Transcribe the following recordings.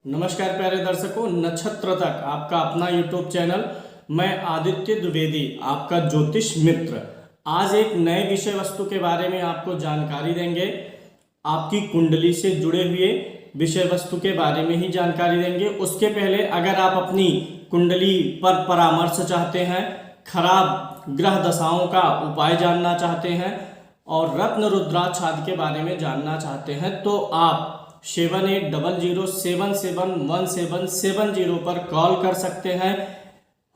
नमस्कार प्यारे दर्शकों, नक्षत्र तक आपका अपना यूट्यूब चैनल। मैं आदित्य द्विवेदी, आपका ज्योतिष मित्र। आज एक नए विषय वस्तु के बारे में आपको जानकारी देंगे। आपकी कुंडली से जुड़े हुए विषय वस्तु के बारे में ही जानकारी देंगे। उसके पहले अगर आप अपनी कुंडली पर परामर्श चाहते हैं, खराब ग्रह दशाओं का उपाय जानना चाहते हैं और रत्न रुद्राक्ष आदि के बारे में जानना चाहते हैं तो आप 7800771770 पर कॉल कर सकते हैं,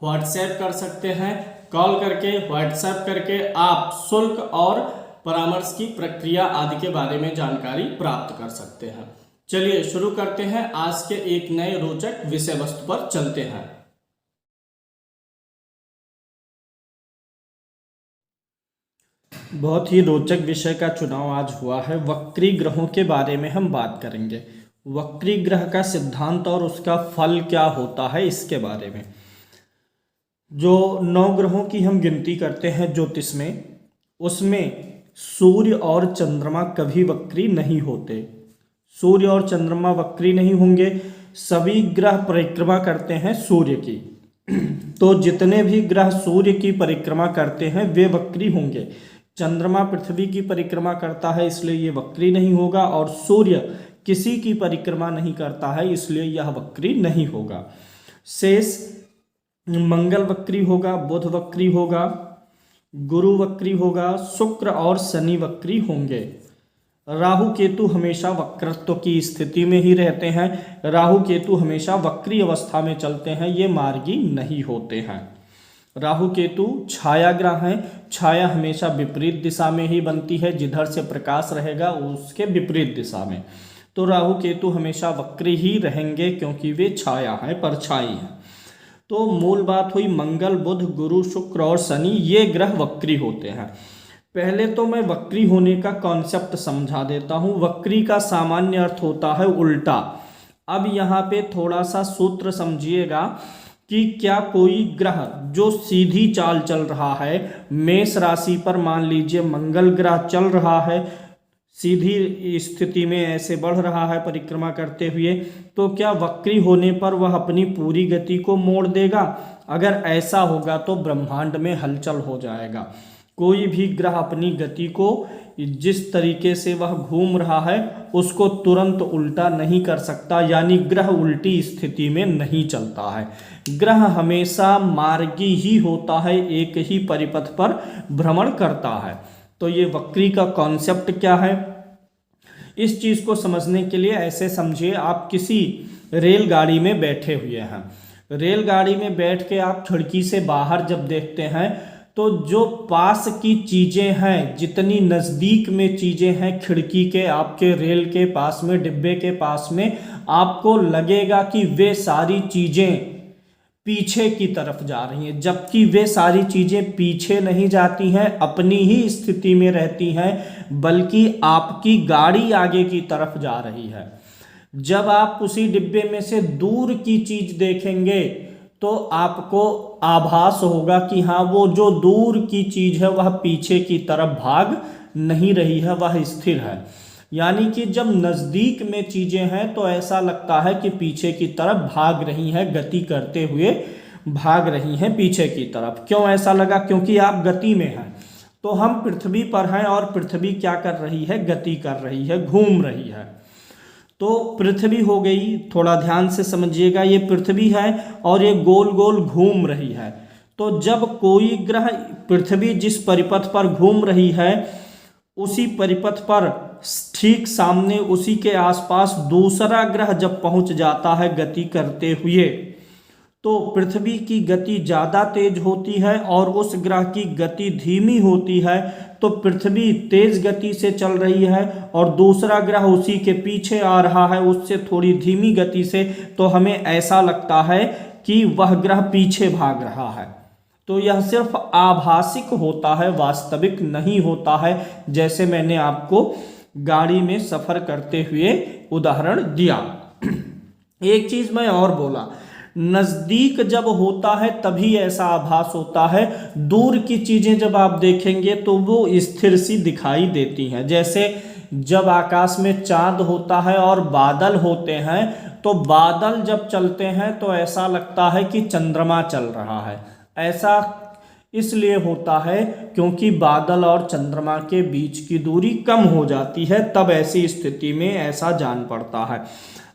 व्हाट्सएप कर सकते हैं। कॉल करके व्हाट्सएप करके आप शुल्क और परामर्श की प्रक्रिया आदि के बारे में जानकारी प्राप्त कर सकते हैं। चलिए शुरू करते हैं। आज के एक नए रोचक विषय वस्तु पर चलते हैं। बहुत ही रोचक विषय का चुनाव आज हुआ है। वक्री ग्रहों के बारे में हम बात करेंगे। वक्री ग्रह का सिद्धांत और उसका फल क्या होता है, इसके बारे में। जो 9 ग्रहों की हम गिनती करते हैं ज्योतिष में, उसमें सूर्य और चंद्रमा कभी वक्री नहीं होते। सूर्य और चंद्रमा वक्री नहीं होंगे। सभी ग्रह परिक्रमा करते हैं सूर्य की। तो जितने भी ग्रह सूर्य की परिक्रमा करते हैं वे वक्री होंगे। चंद्रमा पृथ्वी की परिक्रमा करता है, इसलिए ये वक्री नहीं होगा, और सूर्य किसी की परिक्रमा नहीं करता है, इसलिए यह वक्री नहीं होगा। शेष मंगल वक्री होगा, बुध वक्री होगा, गुरु वक्री होगा, शुक्र और शनि वक्री होंगे। राहु केतु हमेशा वक्रत्व की स्थिति में ही रहते हैं। राहु केतु हमेशा वक्री अवस्था में चलते हैं, ये मार्गी नहीं होते हैं। राहु केतु छाया ग्रह हैं। छाया हमेशा विपरीत दिशा में ही बनती है, जिधर से प्रकाश रहेगा उसके विपरीत दिशा में। तो राहु केतु हमेशा वक्री ही रहेंगे क्योंकि वे छाया है, परछाई है। तो मूल बात हुई मंगल, बुध, गुरु, शुक्र और शनि, ये ग्रह वक्री होते हैं। पहले तो मैं वक्री होने का कॉन्सेप्ट समझा देता हूँ। वक्री का सामान्य अर्थ होता है उल्टा। अब यहाँ पे थोड़ा सा सूत्र समझिएगा कि क्या कोई ग्रह जो सीधी चाल चल रहा है, मेष राशि पर मान लीजिए मंगल ग्रह चल रहा है, सीधी स्थिति में ऐसे बढ़ रहा है परिक्रमा करते हुए, तो क्या वक्री होने पर वह अपनी पूरी गति को मोड़ देगा? अगर ऐसा होगा तो ब्रह्मांड में हलचल हो जाएगा। कोई भी ग्रह अपनी गति को जिस तरीके से वह घूम रहा है उसको तुरंत उल्टा नहीं कर सकता, यानी ग्रह उल्टी स्थिति में नहीं चलता है। ग्रह हमेशा मार्गी ही होता है, एक ही परिपथ पर भ्रमण करता है। तो ये वक्री का कॉन्सेप्ट क्या है, इस चीज को समझने के लिए ऐसे समझिए, आप किसी रेलगाड़ी में बैठे हुए हैं। रेलगाड़ी में बैठ के आप खिड़की से बाहर जब देखते हैं तो जो पास की चीजें हैं, जितनी नजदीक में चीजें हैं खिड़की के, आपके रेल के पास में, डिब्बे के पास में, आपको लगेगा कि वे सारी चीजें पीछे की तरफ जा रही हैं, जबकि वे सारी चीजें पीछे नहीं जाती हैं, अपनी ही स्थिति में रहती हैं, बल्कि आपकी गाड़ी आगे की तरफ जा रही है। जब आप उसी डिब्बे में से दूर की चीज देखेंगे तो आपको आभास होगा कि हाँ, वो जो दूर की चीज है वह पीछे की तरफ भाग नहीं रही है, वह स्थिर है। यानी कि जब नजदीक में चीजें हैं तो ऐसा लगता है कि पीछे की तरफ भाग रही हैं, गति करते हुए भाग रही हैं पीछे की तरफ। क्यों ऐसा लगा? क्योंकि आप गति में हैं। तो हम पृथ्वी पर हैं और पृथ्वी क्या कर रही है? गति कर रही है, घूम रही है। तो पृथ्वी हो गई, थोड़ा ध्यान से समझिएगा, ये पृथ्वी है और ये गोल गोल घूम रही है। तो जब कोई ग्रह, पृथ्वी जिस परिपथ पर घूम रही है उसी परिपथ पर ठीक सामने, उसी के आसपास दूसरा ग्रह जब पहुंच जाता है गति करते हुए, तो पृथ्वी की गति ज़्यादा तेज होती है और उस ग्रह की गति धीमी होती है। तो पृथ्वी तेज गति से चल रही है और दूसरा ग्रह उसी के पीछे आ रहा है उससे थोड़ी धीमी गति से, तो हमें ऐसा लगता है कि वह ग्रह पीछे भाग रहा है। तो यह सिर्फ आभासिक होता है, वास्तविक नहीं होता है। जैसे मैंने आपको गाड़ी में सफ़र करते हुए उदाहरण दिया। एक चीज़ मैं और बोला, नजदीक जब होता है तभी ऐसा आभास होता है, दूर की चीजें जब आप देखेंगे तो वो स्थिर सी दिखाई देती हैं। जैसे जब आकाश में चांद होता है और बादल होते हैं तो बादल जब चलते हैं तो ऐसा लगता है कि चंद्रमा चल रहा है। ऐसा इसलिए होता है क्योंकि बादल और चंद्रमा के बीच की दूरी कम हो जाती है, तब ऐसी स्थिति में ऐसा जान पड़ता है।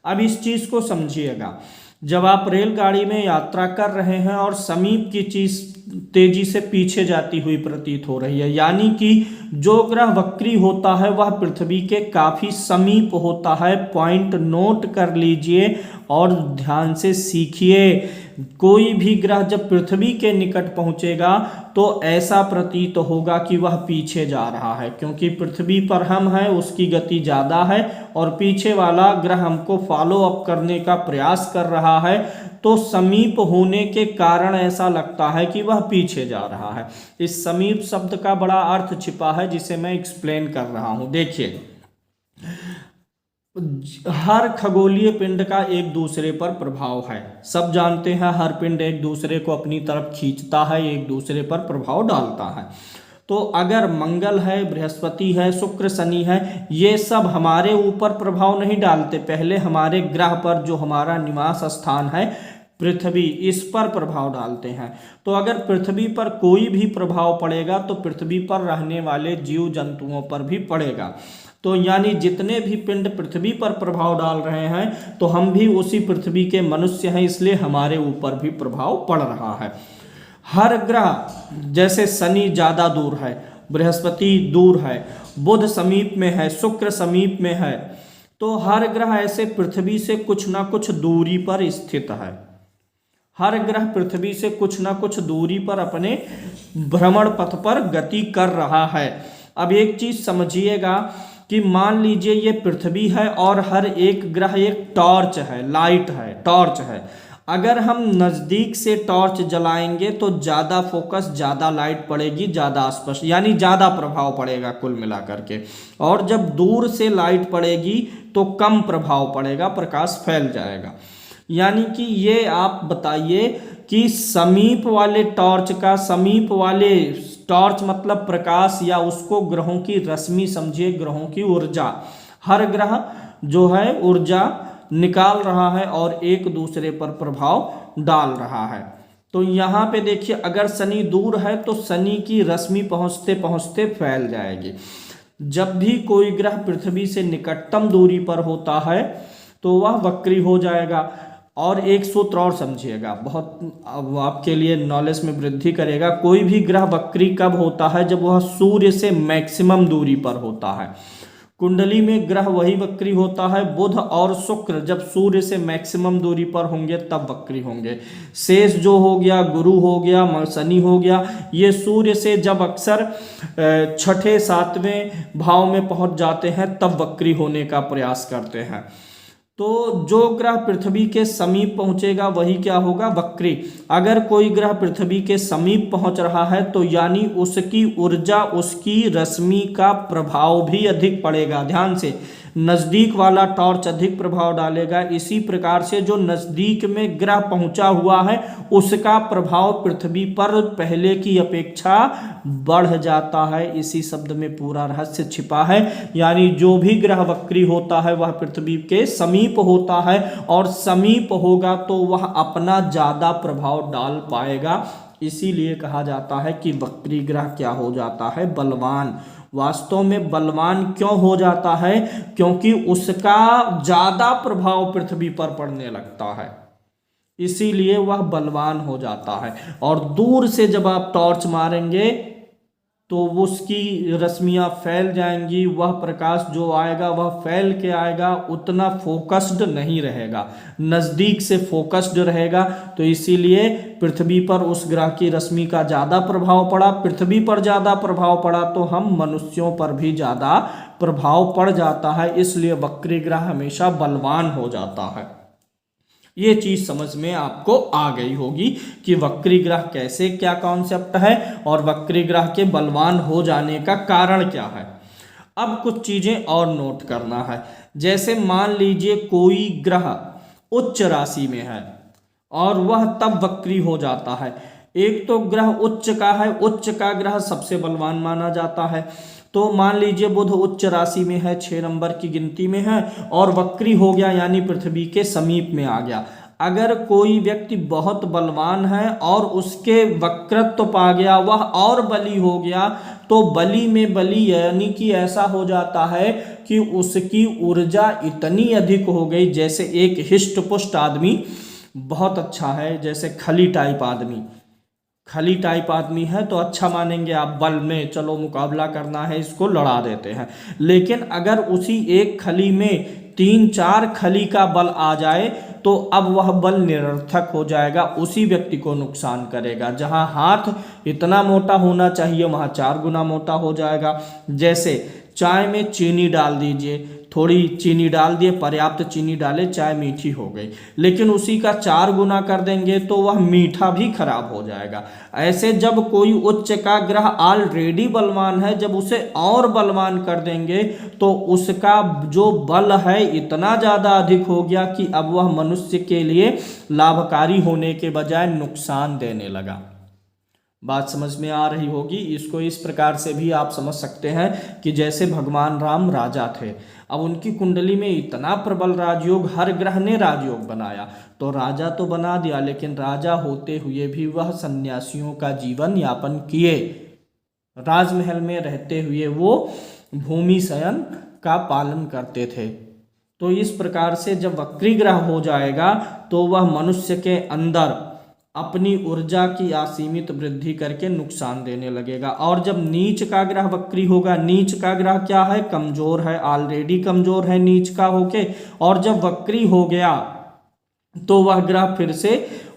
अब इस चीज को समझिएगा, जब आप रेलगाड़ी में यात्रा कर रहे हैं और समीप की चीज तेजी से पीछे जाती हुई प्रतीत हो रही है, यानी कि जो ग्रह वक्री होता है वह पृथ्वी के काफी समीप होता है। पॉइंट नोट कर लीजिए और ध्यान से सीखिए। कोई भी ग्रह जब पृथ्वी के निकट पहुंचेगा तो ऐसा प्रतीत होगा कि वह पीछे जा रहा है, क्योंकि पृथ्वी पर हम हैं, उसकी गति ज़्यादा है और पीछे वाला ग्रह हमको फॉलो अप करने का प्रयास कर रहा है, तो समीप होने के कारण ऐसा लगता है कि वह पीछे जा रहा है। इस समीप शब्द का बड़ा अर्थ छिपा है जिसे मैं एक्सप्लेन कर रहा हूं। देखिए, हर खगोलीय पिंड का एक दूसरे पर प्रभाव है। सब जानते हैं हर पिंड एक दूसरे को अपनी तरफ खींचता है, एक दूसरे पर प्रभाव डालता है। तो अगर मंगल है, बृहस्पति है, शुक्र, शनि है, ये सब हमारे ऊपर प्रभाव नहीं डालते, पहले हमारे ग्रह पर जो हमारा निवास स्थान है पृथ्वी, इस पर प्रभाव डालते हैं। तो अगर पृथ्वी पर कोई भी प्रभाव पड़ेगा तो पृथ्वी पर रहने वाले जीव जंतुओं पर भी पड़ेगा। तो यानी जितने भी पिंड पृथ्वी पर प्रभाव डाल रहे हैं तो हम भी उसी पृथ्वी के मनुष्य हैं, इसलिए हमारे ऊपर भी प्रभाव पड़ रहा है। हर ग्रह, जैसे शनि ज़्यादा दूर है, बृहस्पति दूर है, बुध समीप में है, शुक्र समीप में है, तो हर ग्रह ऐसे पृथ्वी से कुछ ना कुछ दूरी पर स्थित है। हर ग्रह पृथ्वी से कुछ ना कुछ दूरी पर अपने भ्रमण पथ पर गति कर रहा है। अब एक चीज समझिएगा कि मान लीजिए ये पृथ्वी है और हर एक ग्रह एक टॉर्च है, लाइट है, टॉर्च है। अगर हम नज़दीक से टॉर्च जलाएंगे तो ज़्यादा फोकस, ज़्यादा लाइट पड़ेगी, ज़्यादा स्पष्ट, यानी ज़्यादा प्रभाव पड़ेगा कुल मिलाकर के। और जब दूर से लाइट पड़ेगी तो कम प्रभाव पड़ेगा, प्रकाश फैल जाएगा। यानी कि ये आप बताइए कि समीप वाले टॉर्च का, समीप वाले टॉर्च मतलब प्रकाश, या उसको ग्रहों की रश्मि समझिए, ग्रहों की ऊर्जा। हर ग्रह जो है ऊर्जा निकाल रहा है और एक दूसरे पर प्रभाव डाल रहा है। तो यहाँ पे देखिए, अगर शनि दूर है तो शनि की रश्मि पहुँचते पहुँचते फैल जाएगी। जब भी कोई ग्रह पृथ्वी से निकटतम दूरी पर होता है तो वह वक्री हो जाएगा। और एक सूत्र और समझिएगा, बहुत आपके लिए नॉलेज में वृद्धि करेगा। कोई भी ग्रह वक्री कब होता है? जब वह सूर्य से मैक्सिमम दूरी पर होता है। कुंडली में ग्रह वही वक्री होता है, बुध और शुक्र जब सूर्य से मैक्सिमम दूरी पर होंगे तब वक्री होंगे। शेष जो हो गया, गुरु हो गया, शनि हो गया, ये सूर्य से जब अक्सर छठे सातवें भाव में पहुंच जाते हैं तब वक्री होने का प्रयास करते हैं। तो जो ग्रह पृथ्वी के समीप पहुंचेगा वही क्या होगा? वक्री। अगर कोई ग्रह पृथ्वी के समीप पहुंच रहा है तो यानी उसकी ऊर्जा, उसकी रश्मि का प्रभाव भी अधिक पड़ेगा। ध्यान से, नजदीक वाला टॉर्च अधिक प्रभाव डालेगा। इसी प्रकार से जो नजदीक में ग्रह पहुंचा हुआ है उसका प्रभाव पृथ्वी पर पहले की अपेक्षा बढ़ जाता है। इसी शब्द में पूरा रहस्य छिपा है। यानी जो भी ग्रह वक्री होता है वह पृथ्वी के समीप होता है, और समीप होगा तो वह अपना ज्यादा प्रभाव डाल पाएगा। इसीलिए कहा जाता है कि वक्री ग्रह क्या हो जाता है? बलवान। वास्तव में बलवान क्यों हो जाता है? क्योंकि उसका ज्यादा प्रभाव पृथ्वी पर पड़ने लगता है, इसीलिए वह बलवान हो जाता है। और दूर से जब आप टॉर्च मारेंगे तो उसकी रश्मियां फैल जाएंगी। वह प्रकाश जो आएगा वह फैल के आएगा, उतना फोकस्ड नहीं रहेगा, नज़दीक से फोकस्ड रहेगा। तो इसीलिए पृथ्वी पर उस ग्रह की रश्मि का ज़्यादा प्रभाव पड़ा। पृथ्वी पर ज़्यादा प्रभाव पड़ा तो हम मनुष्यों पर भी ज़्यादा प्रभाव पड़ जाता है। इसलिए वक्री ग्रह हमेशा बलवान हो जाता है। ये चीज समझ में आपको आ गई होगी कि वक्री ग्रह कैसे, क्या कॉन्सेप्ट है और वक्री ग्रह के बलवान हो जाने का कारण क्या है। अब कुछ चीजें और नोट करना है। जैसे मान लीजिए कोई ग्रह उच्च राशि में है और वह तब वक्री हो जाता है। एक तो ग्रह उच्च का है, उच्च का ग्रह सबसे बलवान माना जाता है। तो मान लीजिए बुध उच्च राशि में है, 6 नंबर की गिनती में है और वक्री हो गया यानी पृथ्वी के समीप में आ गया। अगर कोई व्यक्ति बहुत बलवान है और उसके वक्रत्व पा गया, वह और बली हो गया, तो बली में बली यानी कि ऐसा हो जाता है कि उसकी ऊर्जा इतनी अधिक हो गई, जैसे एक हिष्ट पुष्ट आदमी बहुत अच्छा है, जैसे खली टाइप आदमी है तो अच्छा मानेंगे आप, बल में चलो मुकाबला करना है, इसको लड़ा देते हैं। लेकिन अगर उसी एक खली में 3-4 खली का बल आ जाए तो अब वह बल निरर्थक हो जाएगा, उसी व्यक्ति को नुकसान करेगा। जहां हाथ इतना मोटा होना चाहिए वहां 4 गुना मोटा हो जाएगा। जैसे चाय में चीनी डाल दीजिए, थोड़ी चीनी डाल दिए, पर्याप्त चीनी डाले, चाय मीठी हो गई, लेकिन उसी का 4 गुना कर देंगे तो वह मीठा भी खराब हो जाएगा। ऐसे जब कोई उच्च का ग्रह ऑलरेडी बलवान है, जब उसे और बलवान कर देंगे तो उसका जो बल है इतना ज़्यादा अधिक हो गया कि अब वह मनुष्य के लिए लाभकारी होने के बजाय नुकसान देने लगा। बात समझ में आ रही होगी। इसको इस प्रकार से भी आप समझ सकते हैं कि जैसे भगवान राम राजा थे, अब उनकी कुंडली में इतना प्रबल राजयोग, हर ग्रह ने राजयोग बनाया, तो राजा तो बना दिया, लेकिन राजा होते हुए भी वह सन्यासियों का जीवन यापन किए। राजमहल में रहते हुए वो भूमि शयन का पालन करते थे। तो इस प्रकार से जब वक्री ग्रह हो जाएगा तो वह मनुष्य के अंदर अपनी ऊर्जा की असीमित वृद्धि करके नुकसान देने लगेगा। और जब नीच का ग्रह वक्री होगा, नीच का ग्रह क्या है, कमजोर है, ऑलरेडी कमजोर है नीच का होके, और जब वक्री हो गया तो वह ग्रह फिर से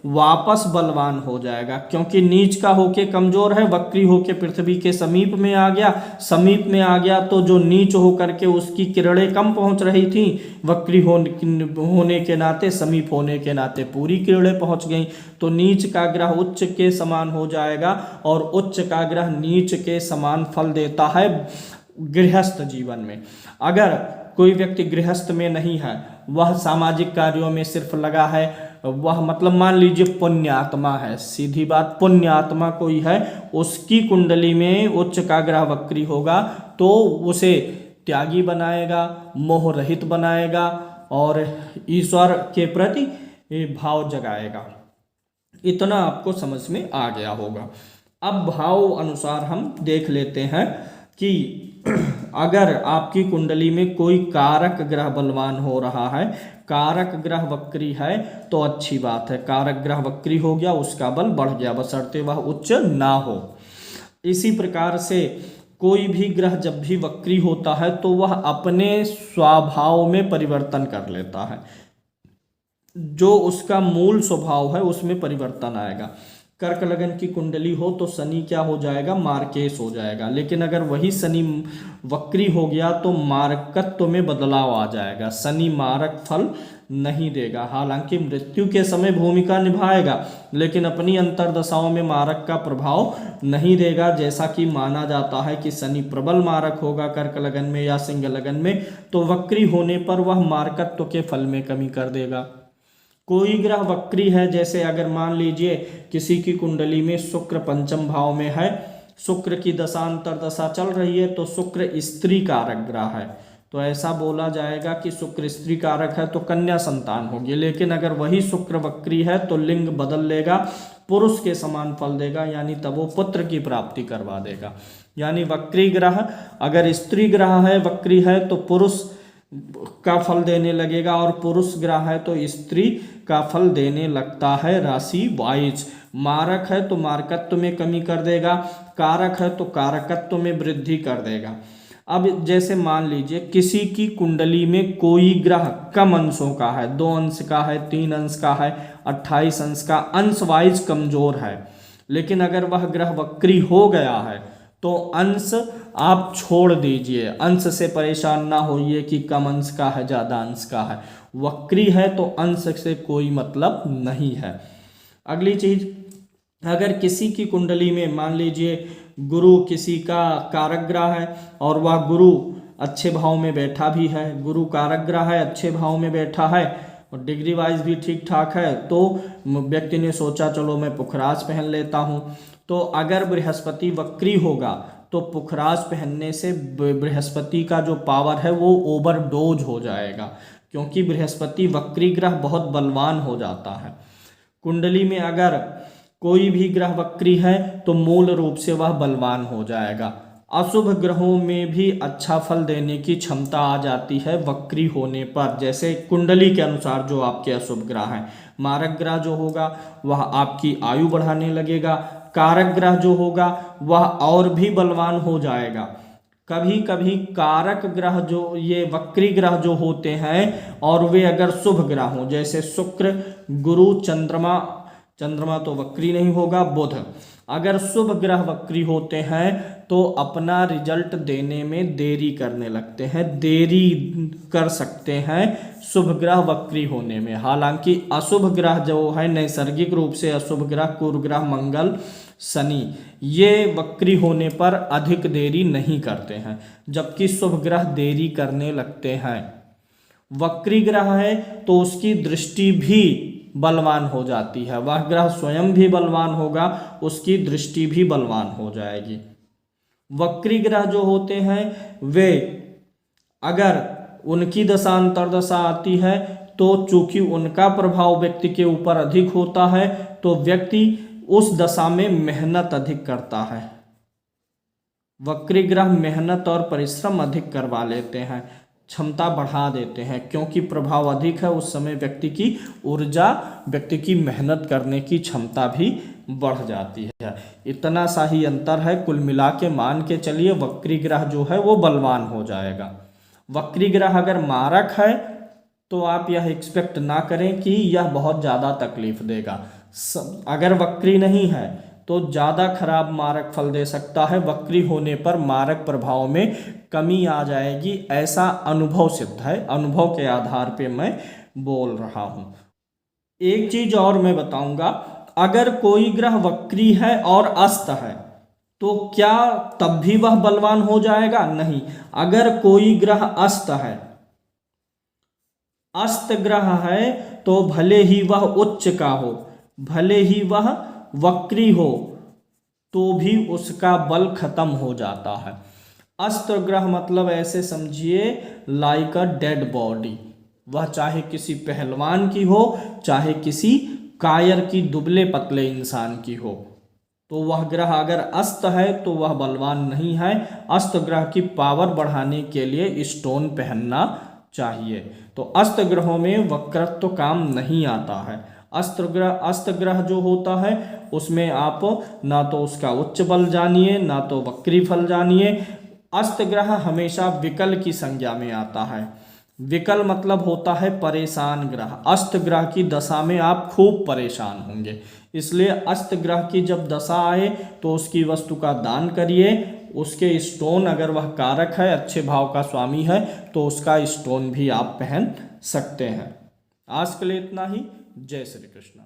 वापस बलवान हो जाएगा, क्योंकि नीच का होके कमजोर है, वक्री होके पृथ्वी के समीप में आ गया, तो जो नीच होकर के उसकी किरणें कम पहुंच रही थी, वक्री होने के नाते, समीप होने के नाते पूरी किरणें पहुंच गई, तो नीच का ग्रह उच्च के समान हो जाएगा और उच्च का ग्रह नीच के समान फल देता है गृहस्थ जीवन में। अगर कोई व्यक्ति गृहस्थ में नहीं है, वह सामाजिक कार्यों में सिर्फ लगा है, वह मतलब मान लीजिए पुण्यात्मा है, सीधी बात, पुण्यात्मा कोई है, उसकी कुंडली में उच्च का ग्रह वक्री होगा तो उसे त्यागी बनाएगा, मोह रहित बनाएगा और ईश्वर के प्रति भाव जगाएगा। इतना आपको समझ में आ गया होगा। अब भाव अनुसार हम देख लेते हैं कि अगर आपकी कुंडली में कोई कारक ग्रह बलवान हो रहा है, कारक ग्रह वक्री है तो अच्छी बात है, कारक ग्रह वक्री हो गया, उसका बल बढ़ गया, बशर्ते वह उच्च ना हो। इसी प्रकार से कोई भी ग्रह जब भी वक्री होता है तो वह अपने स्वभाव में परिवर्तन कर लेता है, जो उसका मूल स्वभाव है उसमें परिवर्तन आएगा। कर्क लगन की कुंडली हो तो शनि क्या हो जाएगा, मार्केश हो जाएगा, लेकिन अगर वही शनि वक्री हो गया तो मारकत्व में बदलाव आ जाएगा, शनि मारक फल नहीं देगा। हालांकि मृत्यु के समय भूमिका निभाएगा, लेकिन अपनी अंतरदशाओं में मारक का प्रभाव नहीं देगा, जैसा कि माना जाता है कि शनि प्रबल मारक होगा कर्क लगन में या सिंह लगन में, तो वक्री होने पर वह मारकत्व के फल में कमी कर देगा। कोई ग्रह वक्री है, जैसे अगर मान लीजिए किसी की कुंडली में शुक्र पंचम भाव में है, शुक्र की दशा अंतरदशा चल रही है, तो शुक्र स्त्री कारक ग्रह है, तो ऐसा बोला जाएगा कि शुक्र स्त्री कारक है तो कन्या संतान होगी। लेकिन अगर वही शुक्र वक्री है तो लिंग बदल लेगा, पुरुष के समान फल देगा, यानी तब वो पुत्र की प्राप्ति करवा देगा। यानी वक्री ग्रह अगर स्त्री ग्रह है, वक्री है तो पुरुष का फल देने लगेगा, और पुरुष ग्रह है तो स्त्री का फल देने लगता है राशि वाइज। मारक है तो मारकत्व में कमी कर देगा, कारक है तो कारकत्व में वृद्धि कर देगा। अब जैसे मान लीजिए किसी की कुंडली में कोई ग्रह कम अंशों का है, 2 अंश का है, 3 अंश का है, 28 अंश का, अंश वाइज कमजोर है, लेकिन अगर वह ग्रह वक्री हो गया है तो अंश आप छोड़ दीजिए, अंश से परेशान ना होइए कि कम अंश का है ज़्यादा अंश का है, वक्री है तो अंश से कोई मतलब नहीं है। अगली चीज, अगर किसी की कुंडली में मान लीजिए गुरु किसी का कारक ग्रह है और वह गुरु अच्छे भाव में बैठा भी है, गुरु कारक ग्रह है, अच्छे भाव में बैठा है और डिग्री वाइज भी ठीक ठाक है, तो व्यक्ति ने सोचा चलो मैं पुखराज पहन लेता हूँ, तो अगर बृहस्पति वक्री होगा तो पुखराज पहनने से बृहस्पति का जो पावर है वो ओवरडोज हो जाएगा, क्योंकि बृहस्पति वक्री ग्रह बहुत बलवान हो जाता है। कुंडली में अगर कोई भी ग्रह वक्री है तो मूल रूप से वह बलवान हो जाएगा। अशुभ ग्रहों में भी अच्छा फल देने की क्षमता आ जाती है वक्री होने पर। जैसे कुंडली के अनुसार जो आपके अशुभ ग्रह हैं, मारक ग्रह जो होगा वह आपकी आयु बढ़ाने लगेगा, कारक ग्रह जो होगा वह और भी बलवान हो जाएगा। कभी कभी कारक ग्रह जो ये वक्री ग्रह जो होते हैं और वे अगर शुभ ग्रह हों, जैसे शुक्र, गुरु, चंद्रमा तो वक्री नहीं होगा, बुध, अगर शुभ ग्रह वक्री होते हैं तो अपना रिजल्ट देने में देरी करने लगते हैं, देरी कर सकते हैं शुभ ग्रह वक्री होने में। हालांकि अशुभ ग्रह जो है नैसर्गिक रूप से अशुभ ग्रह कुर ग्रह, मंगल, शनि, ये वक्री होने पर अधिक देरी नहीं करते हैं, जबकि शुभ ग्रह देरी करने लगते हैं। वक्री ग्रह है तो उसकी दृष्टि भी बलवान हो जाती है, वह ग्रह स्वयं भी बलवान होगा, उसकी दृष्टि भी बलवान हो जाएगी। वक्री ग्रह जो होते हैं वे अगर उनकी दशा अंतर्दशा आती है तो चूंकि उनका प्रभाव व्यक्ति के ऊपर अधिक होता है तो व्यक्ति उस दशा में मेहनत अधिक करता है। वक्री ग्रह मेहनत और परिश्रम अधिक करवा लेते हैं, क्षमता बढ़ा देते हैं, क्योंकि प्रभाव अधिक है उस समय व्यक्ति की ऊर्जा, व्यक्ति की मेहनत करने की क्षमता भी बढ़ जाती है। इतना सा ही अंतर है, कुल मिला के मान के चलिए वक्री ग्रह जो है वो बलवान हो जाएगा। वक्री ग्रह अगर मारक है तो आप यह एक्सपेक्ट ना करें कि यह बहुत ज़्यादा तकलीफ देगा। अगर वक्री नहीं है तो ज़्यादा खराब मारक फल दे सकता है, वक्री होने पर मारक प्रभाव में कमी आ जाएगी, ऐसा अनुभव सिद्ध है, अनुभव के आधार पे मैं बोल रहा हूँ। एक चीज़ और मैं बताऊंगा, अगर कोई ग्रह वक्री है और अस्त है तो क्या तब भी वह बलवान हो जाएगा? नहीं। अगर कोई ग्रह अस्त है, अस्त ग्रह है तो भले ही वह उच्च का हो, भले ही वह वक्री हो, तो भी उसका बल खत्म हो जाता है। अस्त ग्रह मतलब ऐसे समझिए लाइक अ डेड बॉडी, वह चाहे किसी पहलवान की हो, चाहे किसी कायर की, दुबले पतले इंसान की हो, तो वह ग्रह अगर अस्त है तो वह बलवान नहीं है। अस्त ग्रह की पावर बढ़ाने के लिए स्टोन पहनना चाहिए। तो अस्त ग्रहों में वक्रत्व काम नहीं आता है। अस्त ग्रह जो होता है उसमें आप ना तो उसका उच्च बल जानिए ना तो वक्री फल जानिए। अस्त ग्रह हमेशा विकल की संज्ञा में आता है। विकल मतलब होता है परेशान ग्रह। अस्त ग्रह की दशा में आप खूब परेशान होंगे, इसलिए अस्त ग्रह की जब दशा आए तो उसकी वस्तु का दान करिए। उसके स्टोन, अगर वह कारक है, अच्छे भाव का स्वामी है, तो उसका स्टोन भी आप पहन सकते हैं। आज के लिए इतना ही। जय श्री कृष्ण।